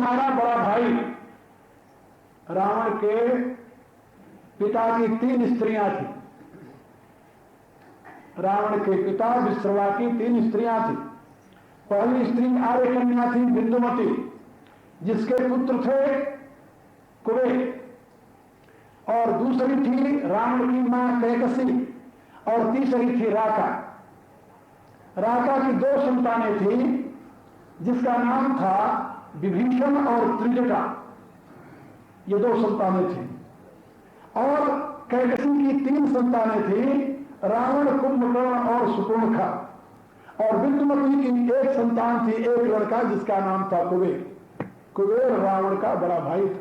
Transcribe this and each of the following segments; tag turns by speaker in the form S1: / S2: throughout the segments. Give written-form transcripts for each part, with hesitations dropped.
S1: तुम्हारा बड़ा भाई रावण के पिता की 3 स्त्रियां थी। रावण के पिता विश्रवा की 3 स्त्रियां थी। पहली स्त्री आर्यकन्या थी बिंदुमती, जिसके पुत्र थे कुबेर, और दूसरी थी रावण की मां कैकसी, और तीसरी थी राका। राका की 2 संतानें थी, जिसका नाम था विभीषण और त्रिजटा। ये 2 संतानें थी। और कैकसी की 3 संतानें थी, रावण, कुंभकर्ण और सुपर्णखा। और बिंदुमती की 1 संतान थी, एक लड़का जिसका नाम था कुबेर। कुबेर रावण का बड़ा भाई था,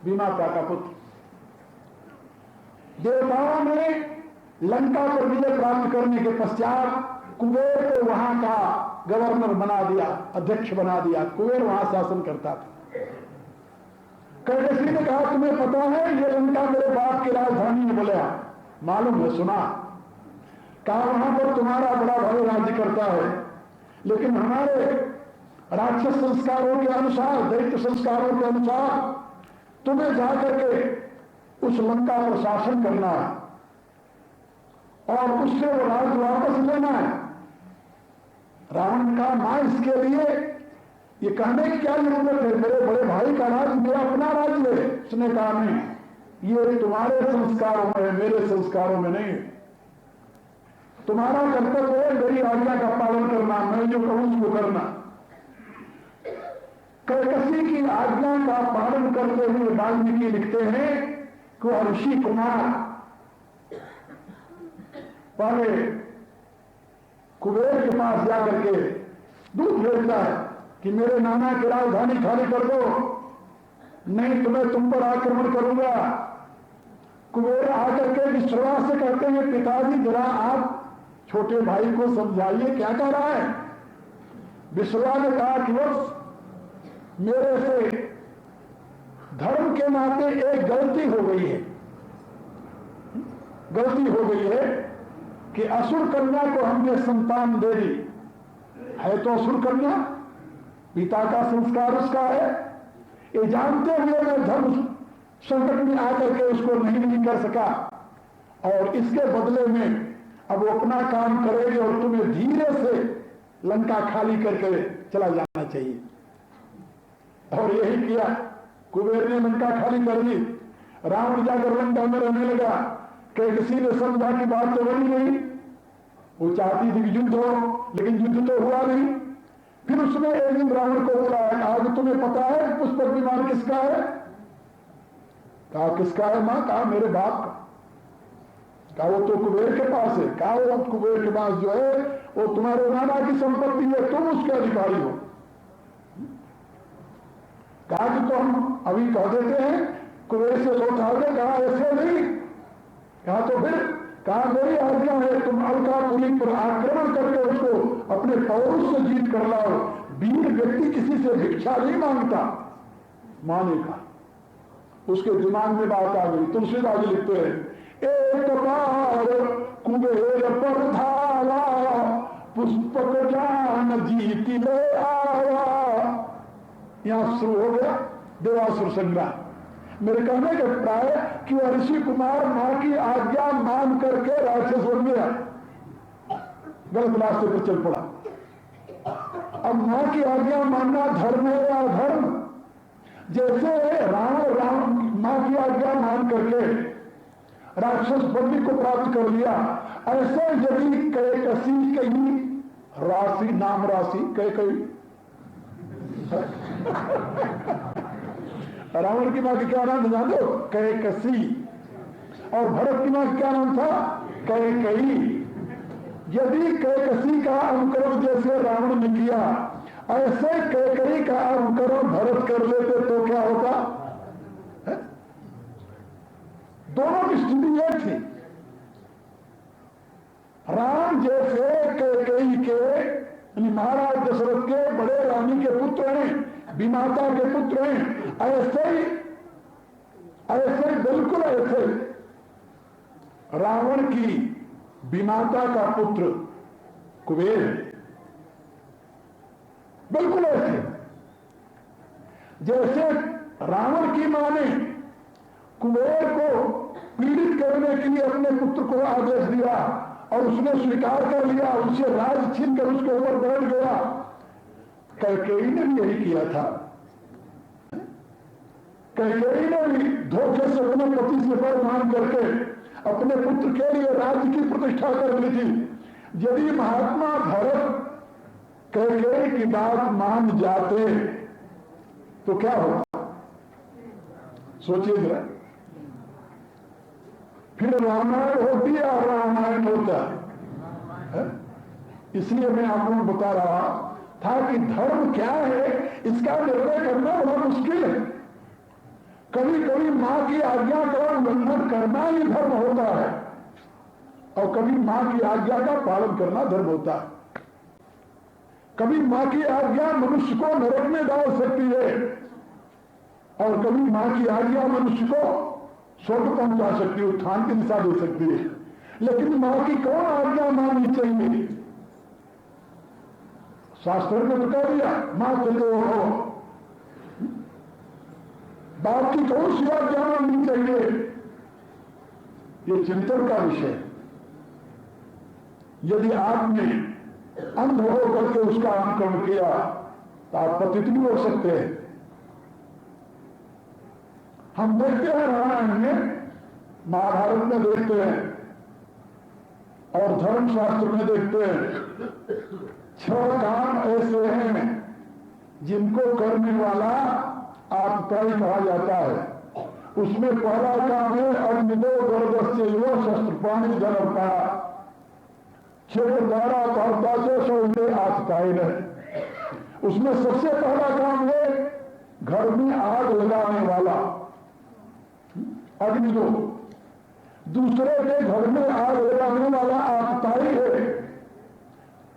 S1: विमाता का पुत्र। देवताओं ने लंका पर विजय प्राप्त करने के पश्चात कुबेर को वहां का गवर्नर बना दिया, अध्यक्ष बना दिया। कुबेर वहां शासन करता था। कैकसी ने कहा, तुम्हें पता है ये लंका मेरे बाप की राजधानी है? बोले मालूम है, सुना। कहा वहां पर तुम्हारा बड़ा भाई राज्य करता है, लेकिन हमारे राक्षस संस्कारों के अनुसार, दैत्य संस्कारों के अनुसार तुम्हें जाकर के उस लंका पर शासन करना है और उससे वो राज्य वापस लेना है। रावण का मां इसके लिए ये कहने की क्या जरूरत है, मेरे बड़े भाई का राज्य मेरा अपना राज्य है। उसने कहा नहीं, ये तुम्हारे संस्कारों में है, मेरे संस्कारों में नहीं है। तुम्हारा कर्तव्य है मेरी आज्ञा का पालन करना, मैं जो कहूं उसको करना। कैकसी की आज्ञा का पालन करते हुए वाल्मीकि लिखते हैं कि वह ऋषि कुमार पहले कुबेर के पास जाकर के दूत भेजता है कि मेरे नाना की राजधानी खाली कर दो, नहीं तो मैं तुम पर आक्रमण करूंगा। कुबेर आकर के विश्रवा से कहते हैं, पिताजी जरा आप छोटे भाई को समझाइए क्या कह रहा है। विश्रवा ने कहा कि बस मेरे से धर्म के नाते एक गलती हो गई है। गलती हो गई है कि असुर कन्या को हमने संतान दे दी है, तो असुर कन्या पिता का संस्कार उसका है। ये जानते हुए मैं धर्म संकट में आकर के उसको नहीं कर सका, और इसके बदले में अब वो अपना काम करेगी और तुम्हें धीरे से लंका खाली करके चला जाना चाहिए। और यही किया, कुबेर ने लंका खाली कर दी। रावण जाकर लंका में रहने लगा। कैकसी ने समझा कि बात तो बनी नहीं, वो चाहती थी कि युद्ध हो, लेकिन युद्ध तो हुआ नहीं। फिर उसने एक दिन रावण को बोला, आज तुम्हें पता है पुष्पक विमान किसका है? कहा किसका है मां? कहा मेरे बाप का। कहा वो तो कुबेर के पास है। कहा वो कुबेर के पास जो है वो तुम्हारे नाना की संपत्ति है, तुम उसके अधिकारी हो। कहा कि तो हम अभी कह देते हैं कुबेर से लौटा दे। कहा ऐसे नहीं। कहा तो फिर? कहा मेरी आज्ञा है, तुम अलकापुरी पर आक्रमण करके उसको अपने पौरुष से जीत कर लाओ। वीर व्यक्ति किसी से भिक्षा नहीं मांगता। माने का उसके दिमाग में बात आ गई। तुलसीदास लिखते हैं, एक बार कुबेर पर धारा, पुष्पक जान जीत ले आया। यहां शुरू हो गया देवासुर संग्राम। मेरे कहने के प्राय कि वह ऋषि कुमार मां की आज्ञा मान करके राक्षस बन गया, गलत रास्ते पर चल पड़ा। अब मां की आज्ञा मानना धर्म है या अधर्म? जैसे रावण मां की आज्ञा मान करके राक्षस बंदी को प्राप्त कर लिया, ऐसे यदि कैकसी कहीं राशि, नाम राशि कई रावण की मां का क्या नाम जान दो? कैकसी। और भरत की मां का क्या नाम था? कैकई। यदि कैकसी का अनुकरण जैसे रावण ने किया, ऐसे कैकई का अनुकरण भरत कर लेते तो क्या होता है? दोनों की स्थिति एक थी। राम जैसे कैकई के महाराज दशरथ के बड़े रानी के पुत्र हैं, विमाता के पुत्र हैं, ऐसे बिल्कुल ऐसे रावण की विमाता का पुत्र कुबेर, बिल्कुल ऐसे। जैसे रावण की मां ने कुबेर को पीड़ित करने के लिए अपने पुत्र को आदेश दिया और उसने स्वीकार कर लिया, उससे राज छीन कर उसके ऊपर बैठ गया। कैकेयी ने भी यही किया था। कैकेयी ने भी धोखे से अपने पति से बर मान करके अपने पुत्र के लिए राज्य की प्रतिष्ठा कर ली थी। यदि महात्मा भरत कैकेयी की बात मान जाते तो क्या होता, सोचिए जरा। फिर रामायण होती है और रामायण होता है। इसलिए मैं आप लोगों को बता रहा था कि धर्म क्या है इसका निर्णय करना बड़ा मुश्किल है। कभी कभी मां की आज्ञा का उल्लंघन करना ही धर्म होता है और कभी मां की आज्ञा का पालन करना धर्म होता है। कभी मां की आज्ञा मनुष्य को नरक में डाल सकती है और कभी मां की आज्ञा मनुष्य को स्वर्ग पहुंचा सकती है, उत्थान की दिशा दे सकती है। लेकिन मां की कौन आज्ञा माननी चाहिए? शास्त्र ने तो कह दिया मां चलो हो। बाप की कौन सी आज्ञा माननी चाहिए? ये चिंतन का विषय। यदि आपने अंध हो करके उसका अनुकरण किया तो आप पतित भी हो सकते हैं। हम देखते हैं रामायण में, महाभारत में देखते हैं और धर्मशास्त्र में देखते हैं 6 काम ऐसे हैं जिनको करने वाला आतताई कहा जाता है। उसमें पहला काम है अग्निदो गर्भस्य युवा शस्त्र पानी धर्म का क्षेत्र द्वारा पड़ता से सौंदे आतताई रहे। उसमें सबसे पहला काम है घर में आग लगाने वाला अग्निदो, दूसरे के घर में आग लगाने वाला आतताई है।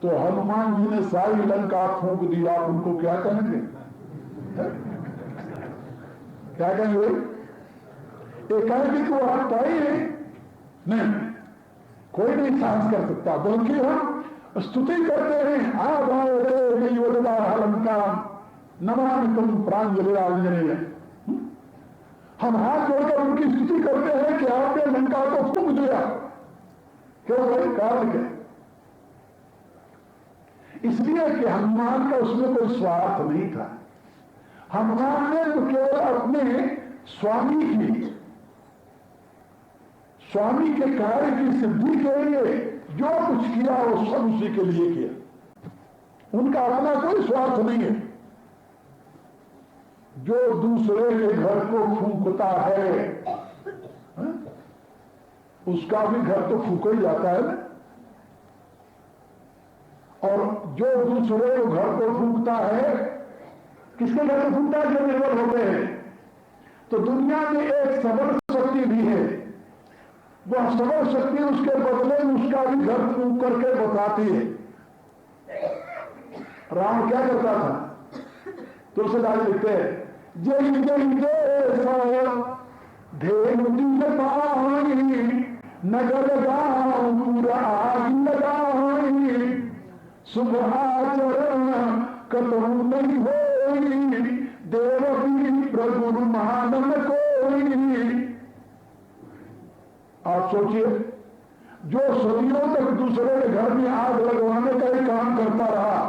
S1: तो हनुमान जी ने सारी लंका फूंक दिया, उनको क्या कहेंगे? क्या कहेंगे? एक कहेंगे कि वो आतताई है? नहीं, कोई नहीं साहस कर सकता। बल्कि हम स्तुति करते हैं लंका नमामि तुम प्रांजलि आंजनेय। हम हाथ जोड़कर उनकी स्तुति करते हैं कि आपने लंका को फूंक दिया। क्यों भाई? कारण क्या? इसलिए कि हनुमान का उसमें कोई स्वार्थ नहीं था। हनुमान ने तो केवल अपने स्वामी के कार्य की सिद्धि के लिए जो कुछ किया वो सब उसी के लिए किया। उनका अपना कोई स्वार्थ नहीं है। जो दूसरे के घर को फूंकता है उसका भी घर तो फूंका ही जाता है ना। और जो दूसरे के घर को फूंकता है, किसके घर को फूंकता है? जो निर्बल हो गए हैं। तो दुनिया में एक सबल शक्ति भी है। वह सबल शक्ति उसके बदले में उसका भी घर फूंक करके बताती है। राम क्या करता था? तुलसीदास लिखते हैं जय जय जय नगर गाँव आग लगाई शुभ आचरण कतहु नहीं होई देवकी प्रभु मानन कोई। आप सोचिए, जो सदियों तक दूसरे के घर में आग लगवाने का ही काम करता रहा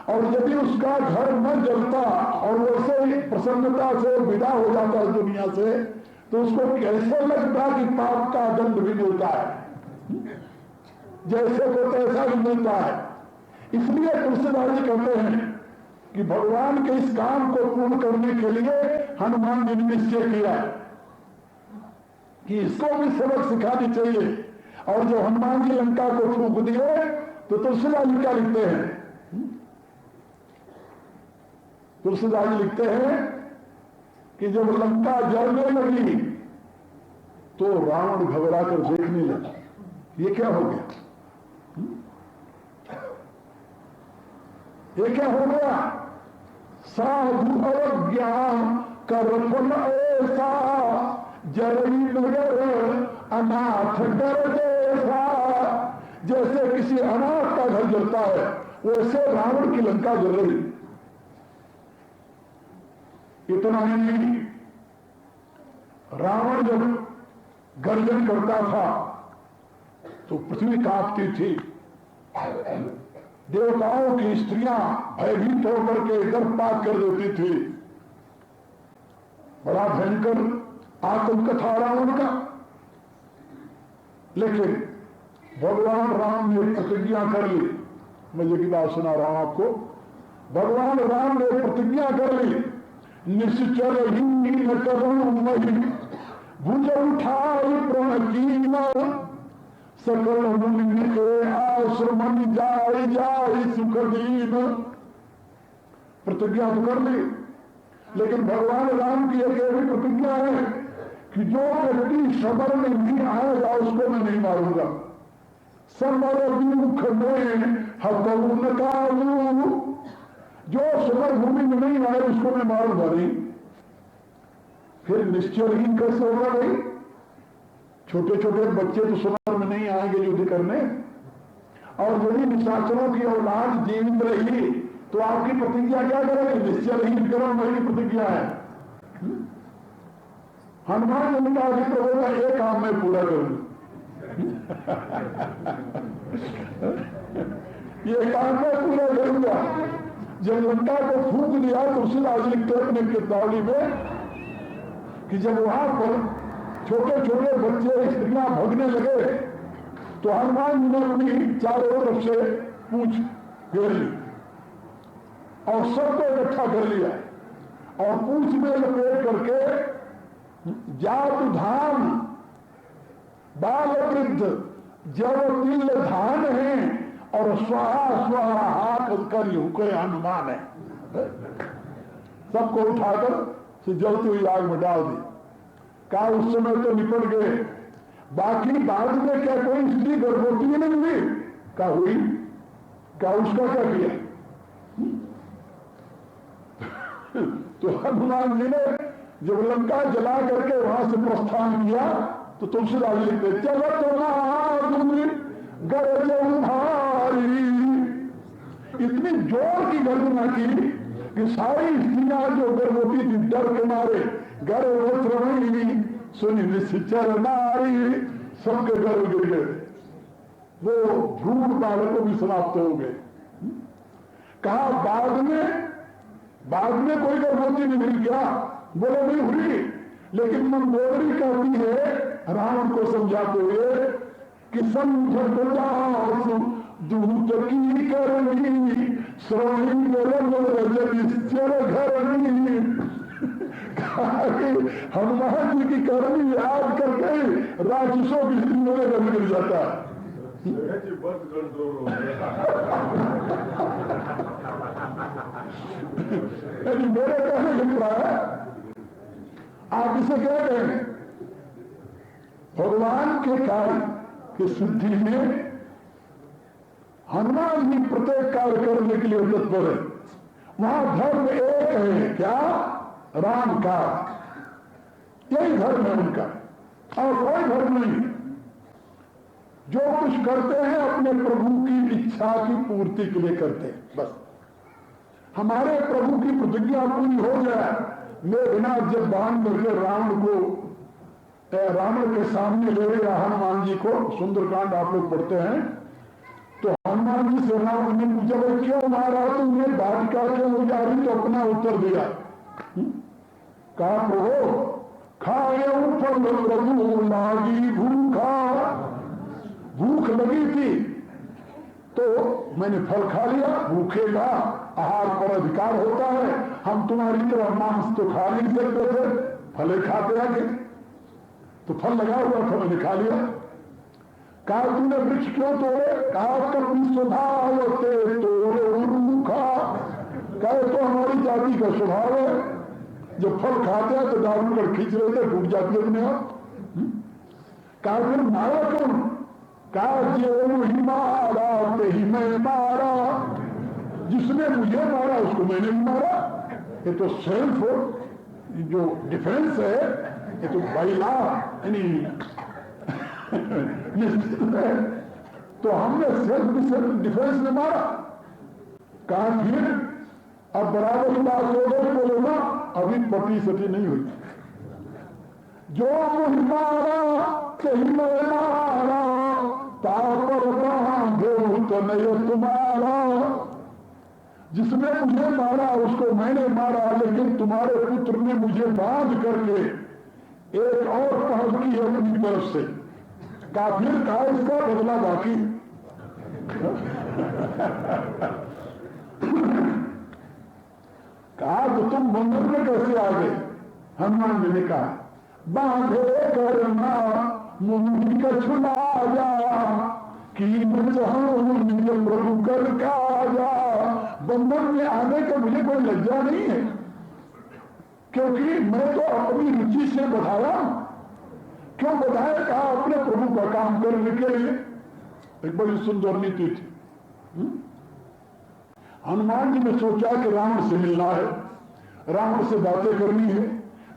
S1: और यदि उसका घर न जलता और वैसे ही प्रसन्नता से विदा हो जाता है दुनिया से, तो उसको कैसे लगता कि पाप का दंड भी मिलता है? जैसे को तैसा भी मिलता है। इसलिए तुलसीदास जी कहते हैं कि भगवान के इस काम को पूर्ण करने के लिए हनुमान जी ने निश्चय किया कि इसको भी सबक सिखानी चाहिए। और जो हनुमान जी लंका को फूंक दिए तो तुलसीदास जी क्या लिखते हैं? तुलसीदास जी लिखते हैं कि जब लंका जलने लगी तो रावण घबरा कर देखने लगा, ये क्या हो गया? ये क्या हो गया? साधु अवज्ञा कर फल ऐसा जरई नगर अनाथ डर जैसा। जैसे किसी अनाथ का घर जलता है वैसे रावण की लंका जल रही। इतना ही नहीं, रावण जब गर्जन करता था तो पृथ्वी कांपती थी, देवताओं की स्त्रियां भयभीत होकर के गर्भपात कर देती थी। बड़ा भयंकर आतंक था रावण का। लेकिन भगवान राम ने प्रतिज्ञा कर ली। मैं ये की बात सुना रहा हूं आपको। भगवान राम ने प्रतिज्ञा कर ली, निश्चल ही न करूं भुज उठाई प्रणकीन, सकल मुनि के आश्रम जाय जाय सुख दीन। प्रतिज्ञा तो कर ली, लेकिन भगवान राम की एक ऐसी प्रतिज्ञा है कि जो व्यक्ति सबर में नहीं आएगा उसको मैं नहीं मारूंगा। समर विमुख में हतऊ न काबू, जो समर भूमि में नहीं आए उसको मैं मारूंगा नहीं। फिर निश्चयहीन कैसे होगा भाई? छोटे छोटे बच्चे तो समर में नहीं आएंगे युद्ध करने, और यदि निशाचरों की औलाद जीवित रही तो आपकी प्रतिज्ञा क्या करेगी? निश्चयहीन करो मेरी प्रतिज्ञा है। हनुमान जी ने कहा कि प्रभु मैं एक काम में पूरा करूंगा, ये काम मैं पूरा करूंगा। जब लंका को फूंक दिया तो उसी आज लिखते अपने किताबी में कि जब वहां पर छोटे छोटे बच्चे स्त्रियां भगने लगे तो हनुमान जी ने अपनी चारों तरफ से पूंछ घेर ली और सबको इकट्ठा कर लिया और पूंछ में लपेट करके जात धाम बाल वृद्ध जब तिल धान है और स्वाहा स्वाहा हाथ कर के हनुमान है, सबको उठाकर जलती हुई आग में डाल दी। कहा उस समय तो निपट गए, बाकी बाद में क्या कोई स्त्री गर्भवती नहीं हुई? क्या हुई? क्या उसका क्या किया? तो हनुमान जी ने जब लंका जला करके वहां से प्रस्थान किया तो तुलसीदास लिखते चलो तुम्हारी गरज भारी, इतनी जोर की गर्जना की कि सारी स्त्रियां जो गर्भवती थी डर के मारे गर्भवती सुनी निश्चर नारी, सबके गर्भ गिर गए, वो भ्रूण बालकों भी समाप्त हो गए। कहा बाद में कोई गर्भवती नहीं मिल गया? बोले नहीं हुई, लेकिन मंदोदरी कहती है रावण को समझाते हुए कि समझ दूत की करनी श्रोणी घरनी। हनुमान जी की करनी याद करके राक्षसों की स्त्रियों में गर्भ गिर जाता है। मेरे कहने लिख रहा है, आप इसे क्या कहेंगे? भगवान के कार्य की सिद्धि में हनुमान जी प्रत्येक कार्य करने के लिए तत्पर है। वहां धर्म एक है, क्या? राम का, यही धर्म है उनका, और कोई धर्म नहीं। जो कुछ करते हैं अपने प्रभु की इच्छा की पूर्ति के लिए करते हैं, बस। हमारे प्रभु की प्रतिज्ञा पूरी हो जाए। मेघनाथ जब बाण करके रावण के सामने ले गया हनुमान जी को, सुंदरकांड आप लोग पढ़ते हैं, तो हनुमान जी से रावण ने पूछा क्यों मारा तुमने, बालिका क्यों उजारी? तो अपना उत्तर दिया, कहा प्रभु खाए फल प्रभु लागी भूखा, भूख लगी थी तो मैंने फल खा लिया। भूखे का आहार पर अधिकार होता है, हम तुम्हारी तरह मांस तो खा नहीं सकते थे, फले खाते आगे, तो फल लगा हुआ था मैंने खा लिया। कहा तूने वृक्ष क्यों तोड़े? कहा कभी स्वभाव तोड़े भूखा, कहे तो हमारी जाति का स्वभाव है, जब फल खाते हैं तो दारू कर खींच रहे थे, टूट जाती है अपने आप। कहा फिर मारा कौन? कहा जो ही मारा ही मैं मारा, जिसने मुझे मारा उसको मैंने भी मारा। ये तो सेल्फ जो डिफेंस है, ये तो बाइला यानी निश्चित है, तो हमने सेल्फ डिफेंस में मारा। कहा फिर अब बराबर की बात हो गई, बोलो ना अभी पटी सटी नहीं हुई। जो मुहमारा कहीं मारा तापर बांधे तो नहीं तुम्हारा, जिसने मुझे मारा उसको मैंने मारा, लेकिन तुम्हारे पुत्र ने मुझे बांध करके एक और पहल की है अपनी तरफ से। काफिर का इसका बदला बाकी। कहा तो तुम मंदिर में कैसे आ गए? हनुमान जी ने कहा बांधे करना मुंह का छुला जा कि प्रभु कर का जा। बंधन में आने का मुझे कोई लज्जा नहीं है, क्योंकि मैं तो अपनी रुचि से बताया। क्यों बताया? कहा अपने प्रभु का काम करने के लिए। एक बड़ी सुंदर नीति थी। हनुमान जी ने सोचा कि रावण से मिलना है, रावण से बातें करनी है।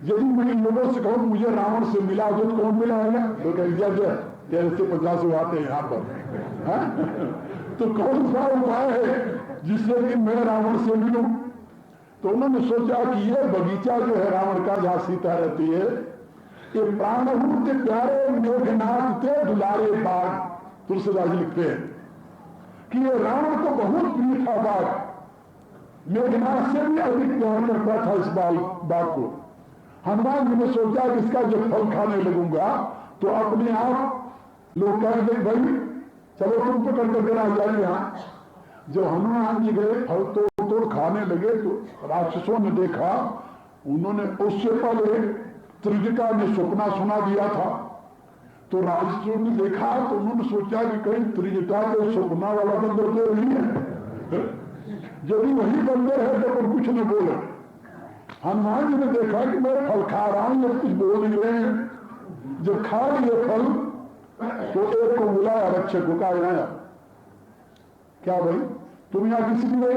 S1: यदि मैं इन लोगों से कहूं मुझे रावण से मिला दो तो कौन मिला है ना? तो कैसे 50 आते हैं यहाँ पर। हाँ? तो कौन सा उपाय है जिससे कि मैं रावण से मिलूं? तो उन्होंने सोचा कि ये बगीचा जो है रावण का, जहां सीता रहती है, ये प्राणभूत प्यारे मेघनाथ थे दुलारे बाग। तुलसीदास जी लिखते हैं कि ये रावण को बहुत प्रिय था बाग, मेघनाथ से भी अधिक प्यार करता था इस बाग को। हनुमान जी ने सोचा कि इसका जब फल खाने लगूंगा तो अपने आप लोग कहेंगे भाई चलो तुम तो कर आ जाए यहाँ। जब हनुमान जी गए फल तोड़ खाने लगे तो राक्षसों ने देखा। उन्होंने उससे पहले त्रिजटा ने सपना सुना दिया था, तो राक्षसों ने देखा तो उन्होंने सोचा कि कहीं त्रिजटा के सपना वाला बंदर तो नहीं है। यदि वही बंदर है तो कुछ नहीं बोले। हनुमान जी ने देखा कि मैं फल खा रहा हूं, जब कुछ बोल नहीं रहे हैं। जब खा लिए फल तो एक को बुलाया, रक्षक को, कहा क्या भाई तुम यहां किस लिए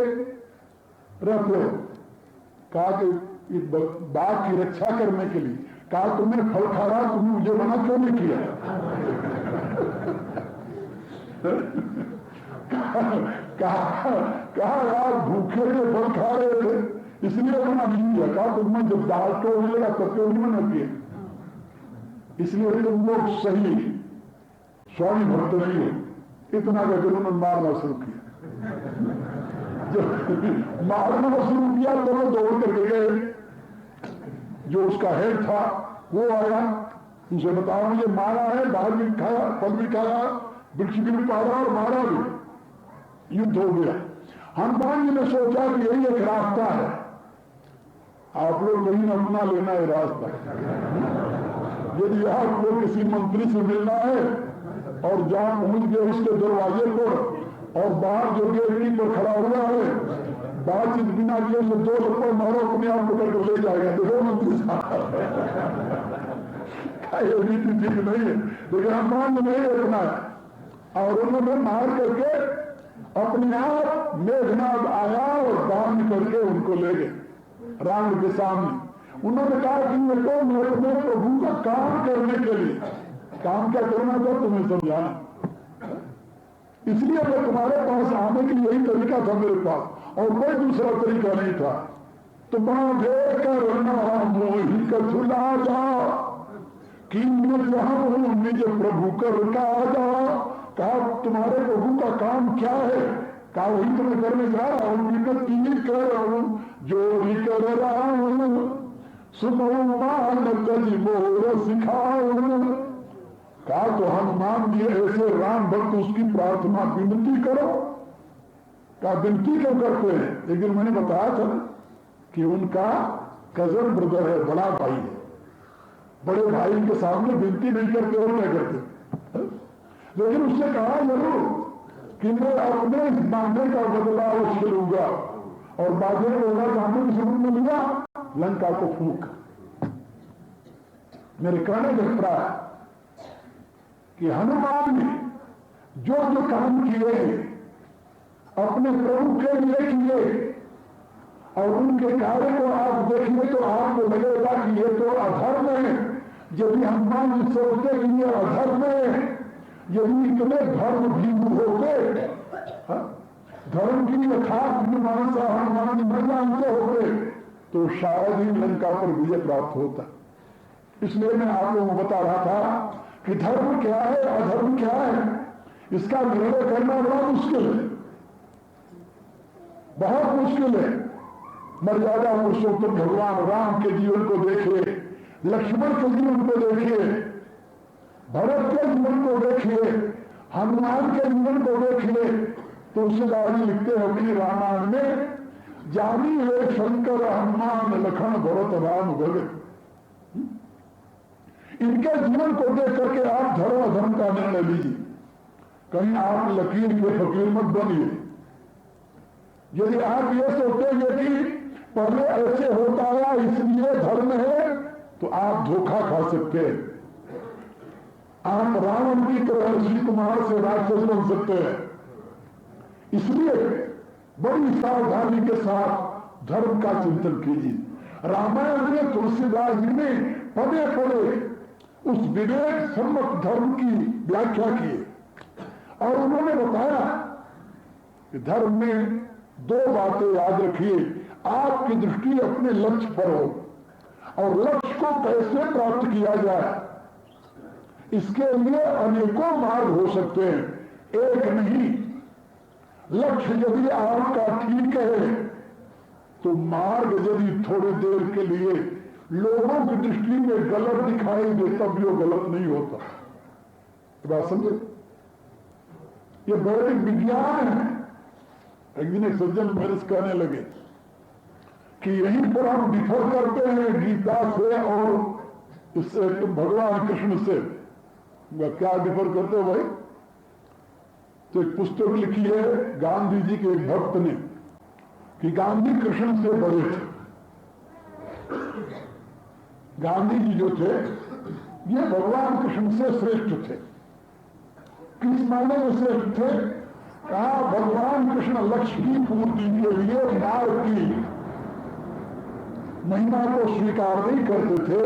S1: रहते हो? कहा कि बाघ की रक्षा करने के लिए। कहा तुमने फल खा रहा, तुमने मुझे मना क्यों नहीं किया? कहा यार भूखे के फल खा रहे थे इसलिए मना नहीं किया। कहा तुमने जब दाल तो मिलेगा तब क्यों नहीं मना किया? इसलिए तुम लोग सही स्वामी भक्त नहीं है। इतना कहकर उन्होंने मारना शुरू किया। जब मारना शुरू किया तो वो दौड़ करके गए। जो उसका हेड था वो आया, उनसे बताया मुझे मारा है, दाल भी खाया, फल भी खाया, वृक्ष भी पाया और मारा भी। युद्ध हो गया। हनुमान जी ने सोचा कि यही एक रास्ता है, आप लोग नहीं अपना लेना है रास्ता। यदि आप लोग किसी मंत्री से मिलना है और जहां पहुंच गए उसके दरवाजे पर और बाहर जो गेट पर खड़ा हुआ है, बातचीत बिना किए तो 2 रुपये मारो, अपने आप पकड़ कर ले जाएगा। देखो मंत्री साहब रीति ठीक नहीं है, लेकिन हनुमान ने नहीं अपनाया और उन्होंने मार करके अपने आप मेघनाथ आया और बांध करके उनको ले गए रावण के सामने। उन्होंने कहा कि मैं तो मेरे प्रभु का काम करने के लिए, काम क्या करना था तुम्हें समझाना, इसलिए मैं तुम्हारे पास आने की यही तरीका था मेरे पास और कोई दूसरा तरीका नहीं था। तो बांधे करना मोही कछुला जा कि निज प्रभु कर का जा। कहा तुम्हारे प्रभु का काम क्या है? कहा वही तुम्हें करने जा रहा हूं, विनती कर रहा हूं, जो भी कर रहा हूं, सुनो मान कली मोर सिखाओ। कहा तो हनुमान जी ऐसे राम भक्त उसकी प्रार्थना विनती करो। कहा विनती क्यों करते हैं? एक दिन मैंने बताया था कि उनका कजन ब्रदर है, बड़ा भाई है, बड़े भाई के सामने विनती नहीं करते और क्या करते, लेकिन उसने कहा जरूर कि मैं अपने इस बांधे का बदला अवश्य लूंगा और बांधे को होगा बांधे की जरूरत में लूंगा, लंका को फूक। मेरे कहने का अभिप्राय कि हनुमान ने जो जो काम किए अपने प्रभु के लिए किए और उनके कार्य को आप देखेंगे तो आपको लगेगा कि ये तो अधर्म है। यदि हनुमान जी सोचते कि ये अधर्म है, यदि इतने धर्म भीम होते, धर्म की यथार्थ मीमांसा हनुमान जी मर मानते होते तो शायद ही लंका पर विजय प्राप्त होता। इसलिए मैं आप लोगों को बता रहा था कि धर्म क्या है, अधर्म क्या है, इसका निर्णय करना बड़ा मुश्किल है, बहुत मुश्किल है। मर्यादा पुरुषोत्तम भगवान राम के जीवन को देखिए, लक्ष्मण के जीवन को देखिए, भरत के जीवन को देखिए, हनुमान के जीवन को देखिए। तो तुलसीदास लिखते हैं अपनी रामायण में, जानी है शंकर हनुमान लखन भरत राम भगत। इनके जीवन को देख करके आप धर्म अधर्म का निर्णय लीजिए, कहीं आप लकीर के फकीर मत बनिए। यदि आप ये सोचेंगे कि पहले ऐसे होता है इसलिए धर्म है, तो आप धोखा खा सकते हैं। आप रावण की तरह ऋषि कुमार से राक्षस बन सकते हैं। इसलिए बड़ी सावधानी के साथ धर्म का चिंतन कीजिए। रामायण में तुलसीदास जी ने पदे पदे उस विवेक सम्मत धर्म की व्याख्या की और उन्होंने बताया कि धर्म में दो बातें याद रखिए। आपकी दृष्टि अपने लक्ष्य पर हो और लक्ष्य को कैसे प्राप्त किया जाए, इसके लिए अनेकों मार्ग हो सकते हैं, एक नहीं। लक्ष्य यदि आपका ठीक है तो मार्ग यदि थोड़ी देर के लिए लोगों की दृष्टि में गलत दिखाई दे तब यो गलत नहीं होता। बात समझे? ये वैदिक विज्ञान है। एक दिन एक सज्जन मेरे से कहने लगे कि यहीं पर हम डिफर करते हैं गीता से और इससे तुम भगवान कृष्ण से। क्या डिफर करते हो भाई? तो एक पुस्तक लिखी है गांधी जी के एक भक्त ने कि गांधी कृष्ण से बड़े थे। गांधी जी जो थे ये भगवान कृष्ण से श्रेष्ठ थे। किस मायने में श्रेष्ठ थे? कहा भगवान कृष्ण लक्ष्य की पूर्ति के लिए मार्ग की महिमा को स्वीकार नहीं करते थे,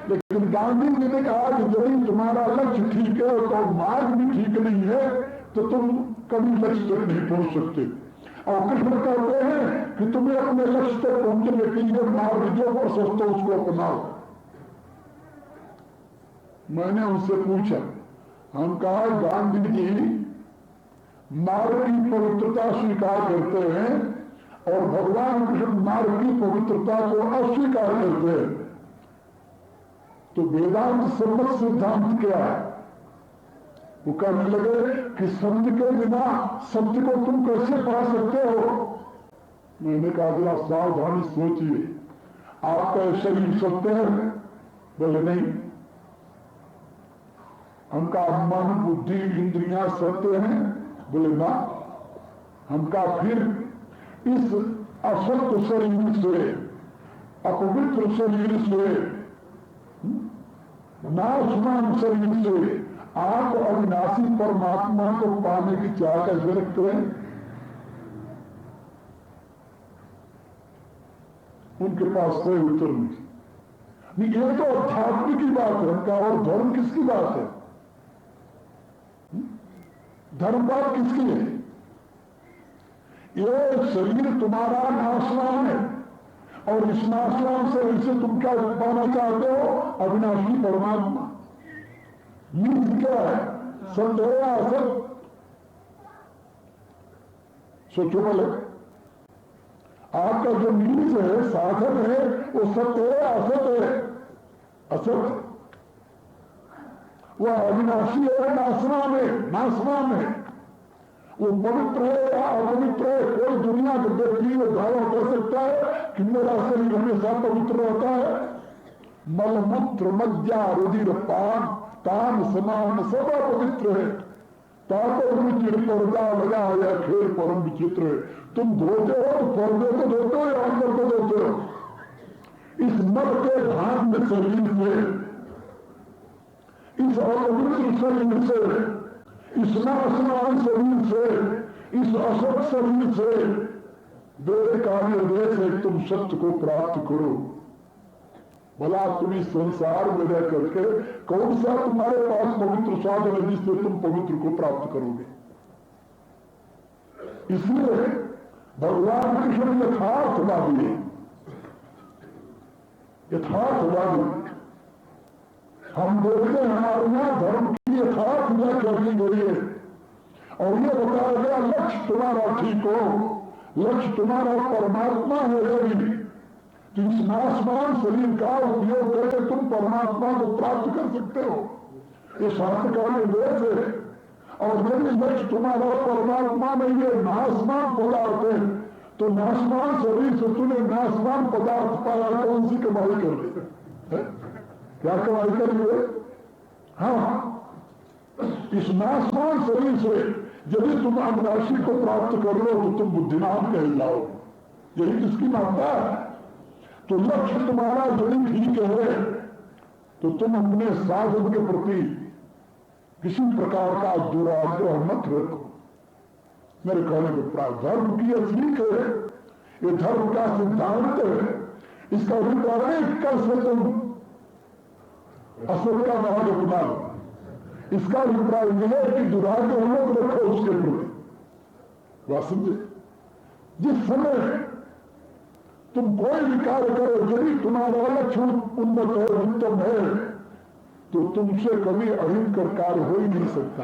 S1: लेकिन गांधी जी ने कहा कि यदि तुम्हारा लक्ष्य ठीक है तो मार्ग भी ठीक नहीं है तो तुम कभी लक्ष्य तक नहीं पहुंच सकते। और कृष्ण कहते हैं कि तुम्हें अपने लक्ष्य तक पहुंचने के लिए मार्ग जो प्रशस्त हो उसको अपनाओ। मैंने उनसे पूछा, हम कहा गांधी जी मार्ग की पवित्रता स्वीकार करते हैं और भगवान कृष्ण मार्ग की पवित्रता को अस्वीकार करते हैं, तो वेदांत सम्मत सिद्धांत क्या है? वो कहने लगे कि शब्द के बिना शब्द को तुम कैसे पा सकते हो? मैंने कहा जरा सावधानी सोचिए, आपका शरीर सत्य है? बोले नहीं। हमका मन बुद्धि इंद्रियां सत्य हैं? बोले ना। हमका फिर इस असत्य शरीर से, अपवित्र शरीर से, नाशवान शरीर से आप अविनाशी परमात्मा को पाने की चाह कैसे रखते हैं? उनके पास कोई उत्तर नहीं। ये तो अध्यात्म की बात है उनका, और धर्म किसकी बात है? धर्म बात किसकी है? ये शरीर तुम्हारा नाशवान है और इस नाशवान शरीर से तुम क्या पाना चाहते हो? अविनाशी परमात्मा। नींद क्या है? संदेह असत। सोचो बोले, आपका जो नींद है, साधन है, वो सत्य है असत है? असत। वह अविनाशी है, नाशवान है, नाशवान है। वो पवित्र है या अपवित्र है? कोई दुनिया के व्यक्ति वो दावा कर सकता है कि मेरा शरीर हमेशा पवित्र रहता है? मलमूत्र मज्जा रुधिर पान तान समान सब पवित्र है। तापर रुचिर पर्दा लगा या खेल परम विचित्र है। तुम धोते हो तो पर्दे को धोते हो या अंदर को धोते हो? इस मल के भाग में शरीर से, इस अपवित्र शरीर से, इस नाशवान शरीर से, इस असत शरीर से वेद का निर्देश है तुम सत्य को प्राप्त करो। भला तुम इस संसार में रह करके कौन सा तुम्हारे पास पवित्र साधन है जिससे तुम पवित्र को प्राप्त करोगे? इसलिए भगवान कृष्ण यथार्थवादी है, यथार्थवादी। हम देखते हैं हमारे यहाँ धर्म की यथार्थ व्याख्या की गई है और ये बताया गया लक्ष्य तुम्हारा ठीक हो, लक्ष्य तुम्हारा परमात्मा है। यदि तो इस नाशवान शरीर का उपयोग करके तुम परमात्मा को प्राप्त कर सकते हो, ये शास्त्र का निर्देश है। और यदि लक्ष्य तुम्हारा परमात्मा में ये नाशवान पदार्थ है तो नाशवान शरीर से तूने नाशवान पदार्थ पाया तो उसी कमाई कर ले। क्या कमाई करिए? हाँ, इस नाशवान शरीर से यदि तुम अविनाशी को प्राप्त कर लो तो तुम बुद्धिमान कहलाओ, यही इसकी मान्यता है। तो लक्ष्य तुम्हारा यदि ठीक है तो तुम अपने साधन के प्रति किसी प्रकार का दुराग्रह मत रखो। मेरे कहने के प्राय धर्म की असली है, ये धर्म का सिद्धांत है, इसका अभिप्राय कर से तुम असुर का महान बना लो। इसका अभिप्राय यह है कि दुराग्रह मत रखो उसके प्रति। बात समझे? जिस समय तुम कोई भी कार्य करो यदि तुम्हारा लक्ष्य उन्नत है, उत्तम है, तो तुमसे कभी अहिंकर कार्य हो ही नहीं सकता,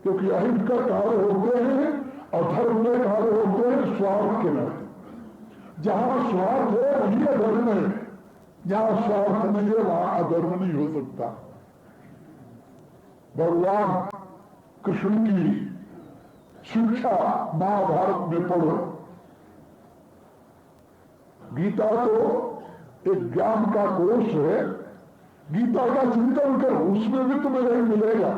S1: क्योंकि अहिंकर कार्य होते हैं और धर्म में कार्य होते हैं स्वार्थ के नाते। जहां स्वार्थ है वही अधर्म है, जहां स्वार्थ नहीं है वहां अधर्म नहीं हो सकता। भगवान कृष्ण की शिक्षा महाभारत में पढ़ो। गीता तो एक ज्ञान का कोश है, गीता का चिंतन करो, उसमें भी तुम्हें नहीं मिलेगा।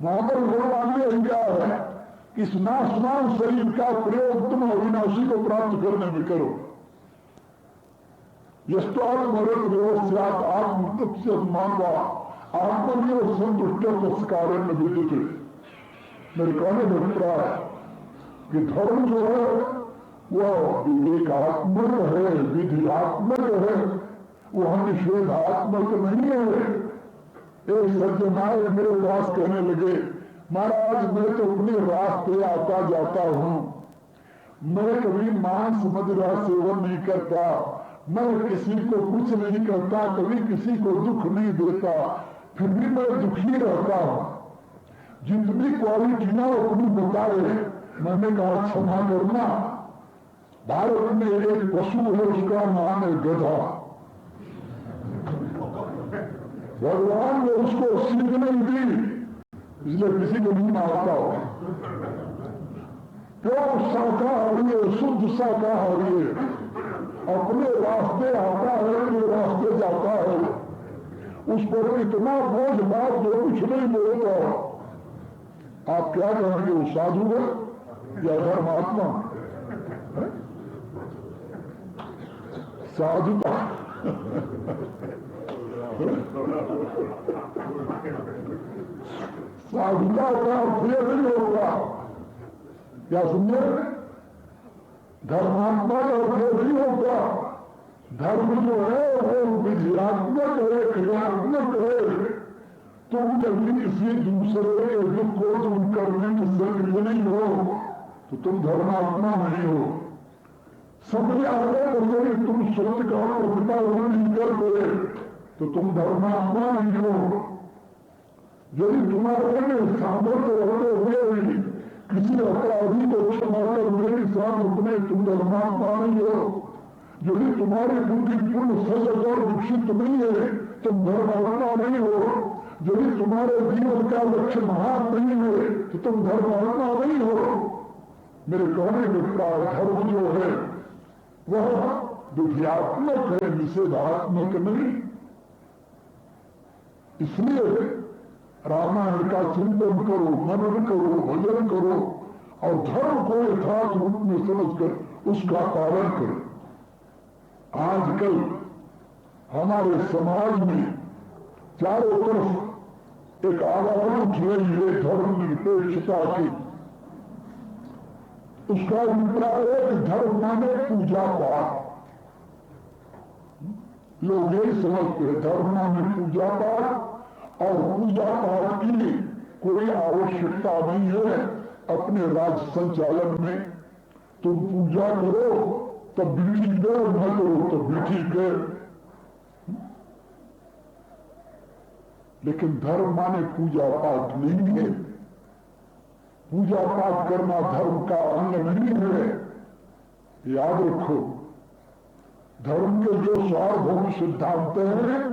S1: वहां पर भगवान ने क्या है कि इस नाशवान शरीर का प्रयोग तुम अविनाशी को प्राप्त करने में करो। यस्तात्मरत व्यवस्थात आत्मतस्य मानवा आत्मनिव संतुष्ट कार्य में विद्युत। मेरे कहने में अभिप्राय कि धर्म जो है वह विवेकात्मक है, विधियात्मक है, वह निषेधात्मक नहीं है। एक सज्जनाए मेरे दास कहने लगे, महाराज मैं तो अपने रास्ते आता जाता हूँ, मैं कभी मांस मदिरा सेवन नहीं करता, मैं किसी को कुछ नहीं करता, कभी किसी को दुख नहीं देता, फिर भी मैं दुखी रहता हूँ। जितनी क्वालिटियां अपनी बताए, मैंने कहा क्षमा करना, भारत में एक पशु है उसका नाम है गधा। भगवान ने उसको सीख नहीं दी, इसलिए किसी को नहीं मारता हो। क्यों? शाकाहारी है, शुद्ध शाकाहारी है, अपने रास्ते आता है, अपने रास्ते जाता है, उस पर इतना बोझ बात जो कुछ नहीं बोलता। आप क्या कहेंगे, वो साधु है या धर्मात्मा? साधुता साधुता का अर्थ नहीं होगा, क्या सुनिए? धर्मात्मा का अर्थ नहीं होगा। धर्म जो है वो विधियात्मक है, क्रियात्मक है। तुम कभी किसी दूसरे के दुख को तुम करने में संलग्न नहीं हो तो तुम धर्मात्मा नहीं हो। सबसे आगे अगर तुम सत्य का प्रतिपादन नहीं करते तो तुम धर्मात्मा नहीं हो। यदि तुम्हारे में सामर्थ्य होते हुए भी किसी अपराधी को क्षमा करने के साथ में तुम धर्मात्मा नहीं हो। यदि तुम्हारी बुद्धि पूर्ण सजग और विकसित नहीं है तुम धर्मात्मा नहीं हो। यदि तुम्हारे जीवन का लक्ष्य महान नहीं है तो तुम धर्मात्मा नहीं हो। मेरे कहने के प्राय धर्म जो है वह विधियात्मक है, निषेधात्मक नहीं। इसलिए रामायण का चिंतन करो, मनन करो, भजन करो और धर्म को यथार्थ रूप में समझकर उसका पालन करो। आजकल हमारे समाज में चारों तरफ एक आवाज उठ रही है धर्म निरपेक्षता की। उसका अभिप्राय है कि धर्म माने पूजा पाठ। लोग यही समझते हैं धर्म माने पूजा पाठ, और पूजा पाठ की कोई आवश्यकता नहीं है। अपने राज संचालन में तुम पूजा करो तब भी ठीक है, न करो तब भी ठीक है। लेकिन धर्म माने पूजा पाठ नहीं है। पूजा पाठ करना धर्म का अंग नहीं है, याद रखो। धर्म के जो सार्वभौम सिद्धांत हैं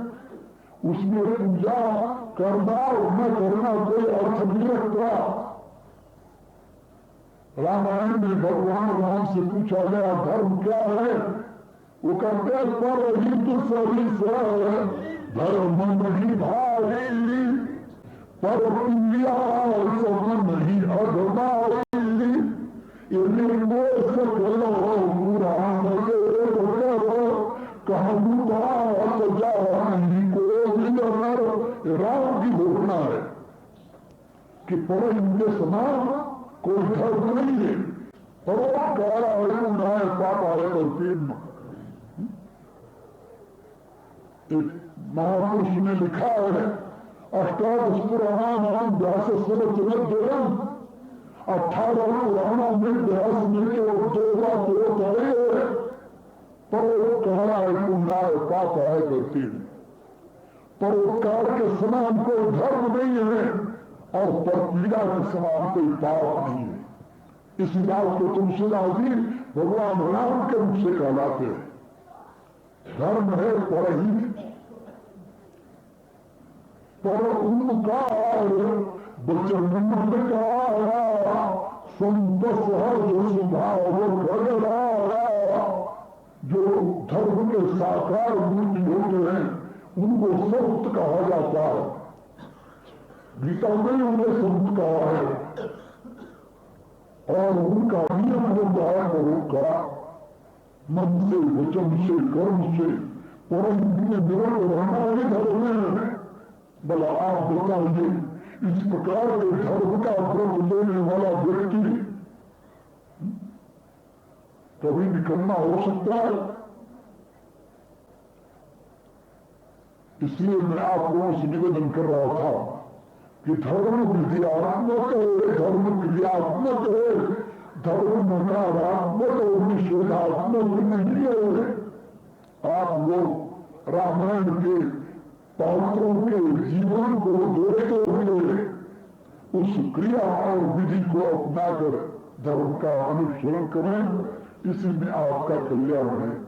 S1: उसमें पूजा करना और न करना कोई अर्थ नहीं रखता। रामायण में भगवान राम से पूछा गया धर्म क्या है, वो कहते हैं पर हिंदू सभी धर्म नहीं भाई, पर इंडिया सब नहीं अधमाई, राम की घोषणा है कि पर इंडिया समान कोई धर्म नहीं है, पर काला है पापा है और पेट। महापुरुष ने लिखा है अष्टादश पुराण व्यास स्वरम 18 पुराणों में व्यास में दो करे, पर काला है पाप है करती है। परोपकार के समान कोई धर्म नहीं है और पर पीड़ा के समान कोई पाप नहीं है। इस बात को तुलसीदास जी भगवान राम के रूप से कहलाते हैं। धर्म है परहित पर उनका बचन का संतस जो धर्म के साकार मूल्य होते हैं उनको संत कहा जाता है। गीता में उन्हें संत कहा है और उनका नियम होता है गुरु का मन से वचन से कर्म से परम निरंतर रहना ही धर्म है। भला आप बताइए इस प्रकार के धर्म का व्रत लेने वाला व्यक्ति कभी निकलना हो सकता है? इसलिए मैं आप लोगों से निवेदन कर रहा था कि धर्म विद्यात्मक है, धर्म क्रियात्मक है, धर्म नकारात्मक और निषेधात्मक नहीं है। आप लोग रामायण के पात्रों के जीवन को देखते हुए उस क्रिया और विधि को अपनाकर धर्म का अनुसरण करें, इसी में आपका कल्याण है।